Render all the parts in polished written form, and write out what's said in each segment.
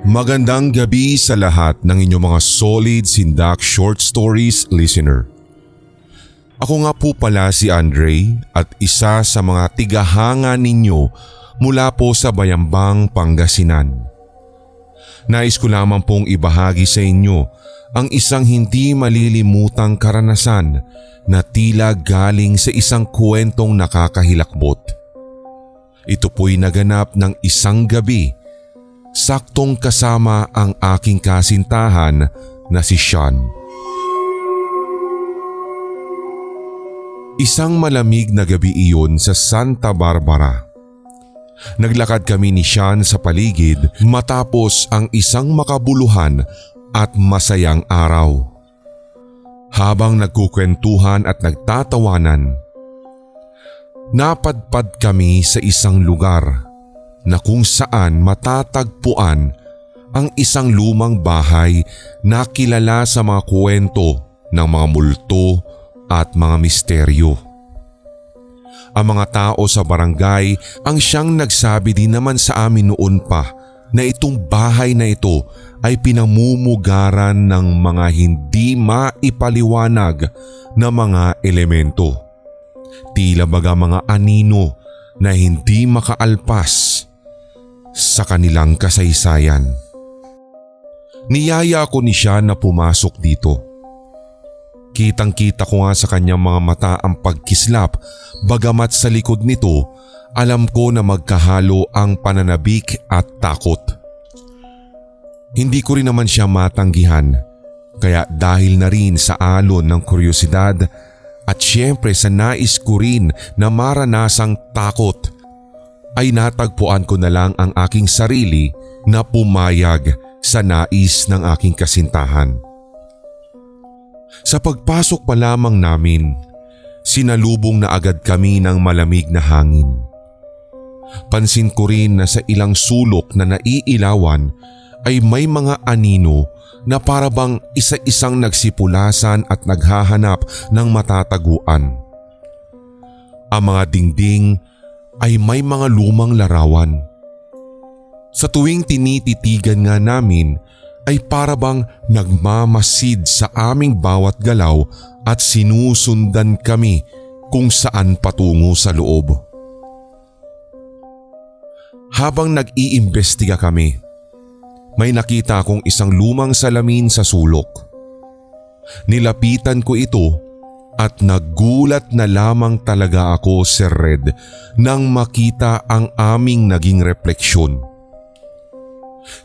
Magandang gabi sa lahat ng inyong mga solid Sindak Short Stories listener. Ako nga po pala si Andre at isa sa mga tigahanga ninyo mula po sa Bayambang, Pangasinan. Nais ko lamang pong ibahagi sa inyo ang isang hindi malilimutang karanasan na tila galing sa isang kwentong nakakahilakbot. Ito po'y naganap ng isang gabi, saktong kasama ang aking kasintahan na si Sean. Isang malamig na gabi iyon sa Santa Barbara. Naglakad kami ni Sean sa paligid matapos ang isang makabuluhan at masayang araw. Habang nagkukwentuhan at nagtatawanan, napadpad kami sa isang lugar na kung saan matatagpuan ang isang lumang bahay na kilala sa mga kwento ng mga multo at mga misteryo. Ang mga tao sa barangay ang siyang nagsabi din naman sa amin noon pa na itong bahay na ito ay pinamumugaran ng mga hindi maipaliwanag na mga elemento. Tila baga mga anino na hindi makaalpas sa kanilang kasaysayan. Niyaya ko ni siya na pumasok dito. Kitang-kita ko nga sa kanyang mga mata ang pagkislap, bagamat sa likod nito alam ko na magkahalo ang pananabik at takot. Hindi ko rin naman siya matanggihan, kaya dahil na rin sa alon ng kuryosidad at syempre sa nais ko rin na maranasang takot, ay natagpuan ko na lang ang aking sarili na pumayag sa nais ng aking kasintahan. Sa pagpasok pa lamang namin, sinalubong na agad kami ng malamig na hangin. Pansin ko rin na sa ilang sulok na naiilawan ay may mga anino na parabang isa-isang nagsipulasan at naghahanap ng matataguan. Ang mga dingding ay may mga lumang larawan. Sa tuwing tinititigan nga namin ay parabang nagmamasid sa aming bawat galaw at sinusundan kami kung saan patungo sa loob. Habang nag-iimbestiga kami, may nakita akong isang lumang salamin sa sulok. Nilapitan ko ito at nagulat na lamang talaga ako, Sir Red, nang makita ang aming naging refleksyon.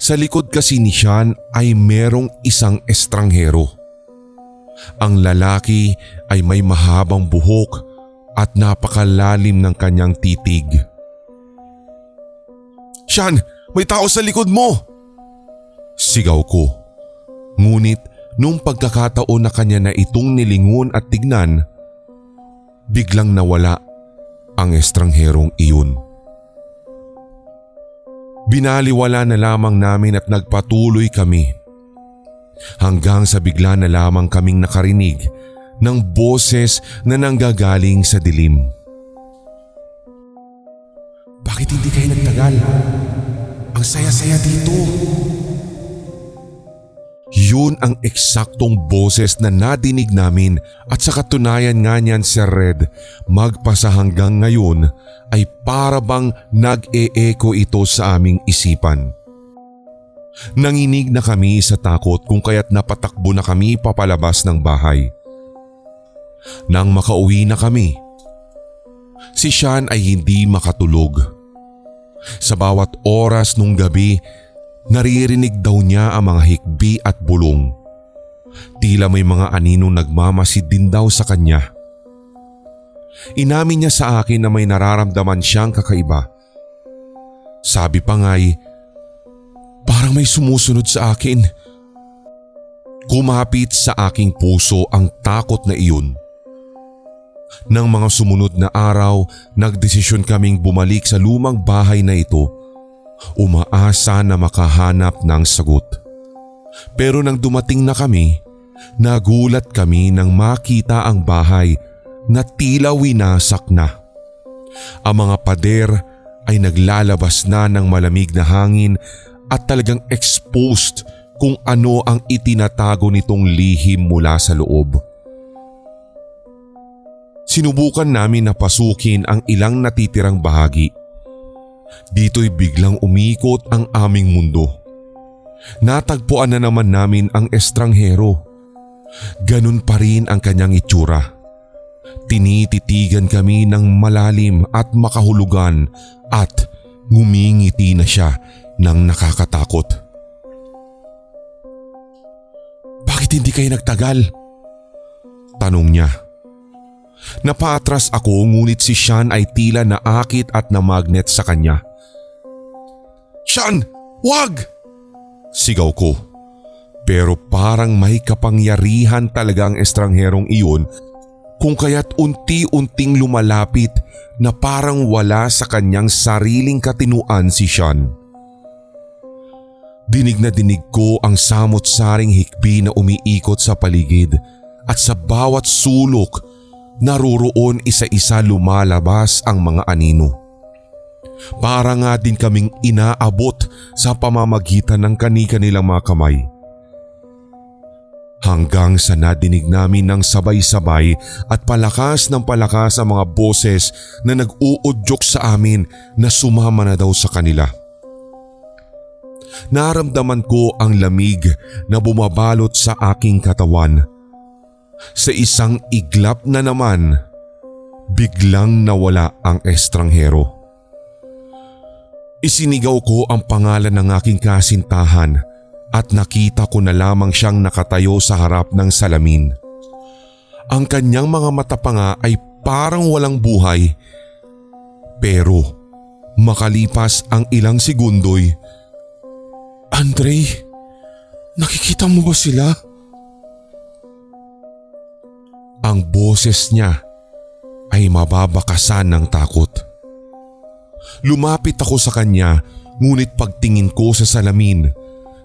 Sa likod kasi ni Sean ay merong isang estranghero. Ang lalaki ay may mahabang buhok at napakalalim ng kanyang titig. "Sean, may tao sa likod mo!" Sigaw ko. Ngunit nung pagkakataon na kanya na itong nilingon at tignan, biglang nawala ang estrangherong iyon. Binaliwala na lamang namin at nagpatuloy kami hanggang sa bigla na lamang kaming nakarinig ng boses na nanggagaling sa dilim. "Bakit hindi kayo nagtagal? Ang saya-saya dito." Yun ang eksaktong boses na nadinig namin at sa katunayan nga niyan, Sir Red, magpasa hanggang ngayon ay parabang nag-e-echo ito sa aming isipan. Nanginig na kami sa takot kung kaya't napatakbo na kami papalabas ng bahay. Nang makauwi na kami, si Sean ay hindi makatulog. Sa bawat oras nung gabi, naririnig daw niya ang mga hikbi at bulong. Tila may mga aninong nagmamasid din daw sa kanya. Inamin niya sa akin na may nararamdaman siyang kakaiba. Sabi pa nga'y, "Parang may sumusunod sa akin." Kumapit sa aking puso ang takot na iyon. Nang mga sumunod na araw, nagdesisyon kaming bumalik sa lumang bahay na ito, umaasa na makahanap ng sagot. Pero nang dumating na kami, nagulat kami nang makita ang bahay na tila winasak na. Ang mga pader ay naglalabas na ng malamig na hangin at talagang exposed kung ano ang itinatago nitong lihim mula sa loob. Sinubukan namin na pasukin ang ilang natitirang bahagi. Dito'y biglang umikot ang aming mundo. Natagpuan na naman namin ang estranghero. Ganun pa rin ang kanyang itsura. Tinititigan kami ng malalim at makahulugan at ngumingiti na siya ng nakakatakot. "Bakit hindi kayo nagtagal?" tanong niya. Napaatras ako ngunit si Sean ay tila naakit at namagnet sa kanya. "Sean, wag!" sigaw ko. Pero parang may kapangyarihan talaga ang estrangherong iyon kung kaya't unti-unting lumalapit na parang wala sa kanyang sariling katinuan si Sean. Dinig na dinig ko ang samot-saring hikbi na umiikot sa paligid at sa bawat sulok naroroon isa-isa lumalabas ang mga anino. Para nga din kaming inaabot sa pamamagitan ng kani-kanilang mga kamay. Hanggang sa nadinig namin ng sabay-sabay at palakas ng palakas ang mga boses na nag-uudyok sa amin na sumama na daw sa kanila. Naramdaman ko ang lamig na bumabalot sa aking katawan. Sa isang iglap na naman, biglang nawala ang estranghero. Isinigaw ko ang pangalan ng aking kasintahan at nakita ko na lamang siyang nakatayo sa harap ng salamin. Ang kanyang mga mata pa nga ay parang walang buhay. Pero makalipas ang ilang segundo'y, "Andre, nakikita mo ba sila?" Ang boses niya ay mababakasan ng takot. Lumapit ako sa kanya ngunit pagtingin ko sa salamin,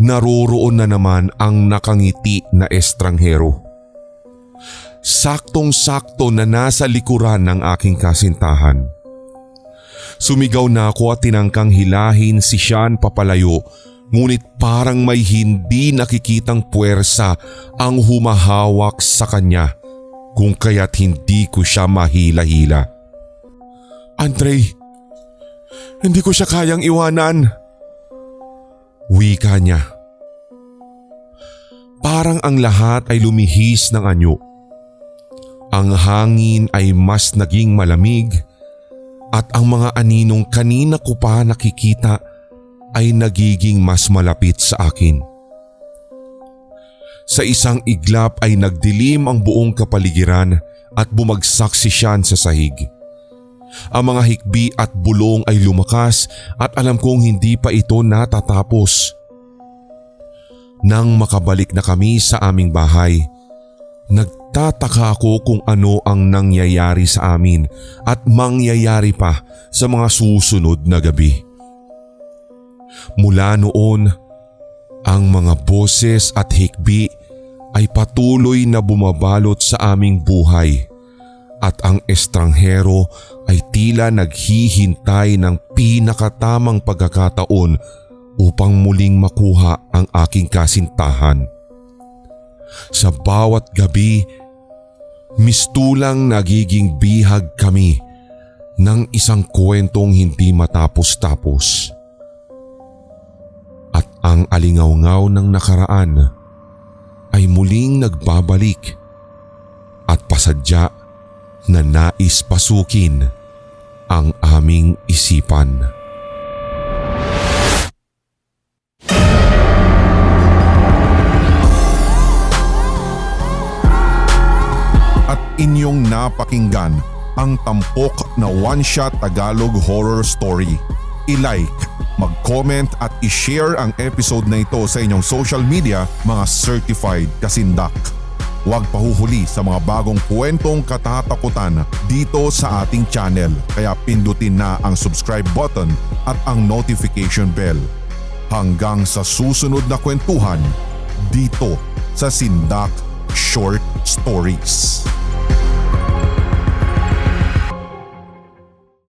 naroroon na naman ang nakangiti na estranghero. Saktong-sakto na nasa likuran ng aking kasintahan. Sumigaw na ako at tinangkang hilahin si Sean papalayo, ngunit parang may hindi nakikitang puwersa ang humahawak sa kanya kung kaya't hindi ko siya mahila-hila. "Andre, hindi ko siya kayang iwanan," wika niya. Parang ang lahat ay lumihis ng anyo. Ang hangin ay mas naging malamig at ang mga aninong kanina ko pa nakikita ay nagiging mas malapit sa akin. Sa isang iglap ay nagdilim ang buong kapaligiran at bumagsak si Sean sa sahig. Ang mga hikbi at bulong ay lumakas at alam kong hindi pa ito natatapos. Nang makabalik na kami sa aming bahay, nagtataka ako kung ano ang nangyayari sa amin at mangyayari pa sa mga susunod na gabi. Mula noon, ang mga boses at hikbi ay patuloy na bumabalot sa aming buhay at ang estranghero ay tila naghihintay ng pinakatamang pagkakataon upang muling makuha ang aking kasintahan. Sa bawat gabi, mistulang nagiging bihag kami ng isang kwentong hindi matapos-tapos. At ang alingaw-ngaw ng nakaraan ay muling nagbabalik at pasadya na nais pasukin ang aming isipan. At inyong napakinggan ang tampok na one-shot Tagalog horror story. I-like, mag-comment at i-share ang episode na ito sa inyong social media, mga certified kasindak. Huwag pahuhuli sa mga bagong kwentong katatakutan dito sa ating channel, kaya pindutin na ang subscribe button at ang notification bell. Hanggang sa susunod na kwentuhan dito sa Sindak Short Stories.